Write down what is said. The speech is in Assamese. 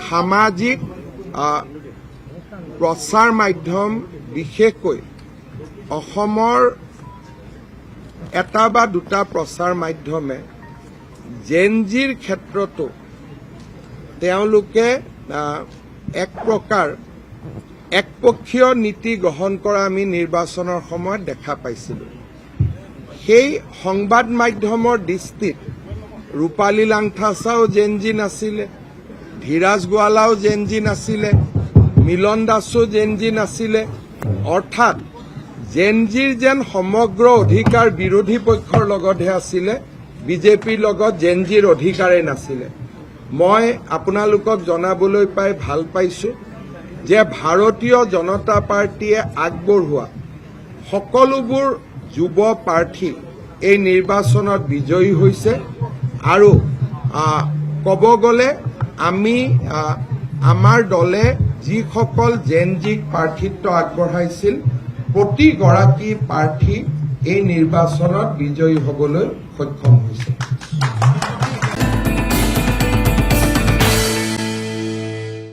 সামাজিক প্ৰচাৰ মাধ্যম বিশেষকৈ অসমৰ এটা বা দুটা প্ৰচাৰ মাধ্যমে জেনজিৰ ক্ষেত্ৰতো তেওঁলোকে এক প্ৰকাৰ একপক্ষীয় নীতি গ্ৰহণ কৰা আমি নিৰ্বাচনৰ সময়ত দেখা পাইছিলোঁ। সেই সংবাদ মাধ্যমৰ দৃষ্টিত ৰূপালী লাংথাছাও জেনজি নাছিলে, ধীৰাজ গোৱালাও জেনজি নাছিলে, মিলন দাসো জেনজি নাছিলে। অৰ্থাৎ জেনজিৰ যেন সমগ্ৰ অধিকাৰ বিৰোধী পক্ষৰ লগতহে আছিলে, বিজেপিৰ লগত জেনজিৰ অধিকাৰেই নাছিলে। মই আপোনালোকক জনাবলৈ পাই ভাল পাইছোঁ যে ভাৰতীয় জনতা পাৰ্টীয়ে আগবঢ়োৱা সকলোবোৰ যুৱ প্ৰাৰ্থী এই নিৰ্বাচনত বিজয়ী হৈছে আৰু ক'ব গ'লে আমি আমাৰ দলে যিসকল জেনজিক প্ৰাৰ্থিত্ব আগবঢ়াইছিল প্ৰতিগৰাকী প্ৰাৰ্থী এই নিৰ্বাচনত বিজয়ী হ'বলৈ সক্ষম হৈছে।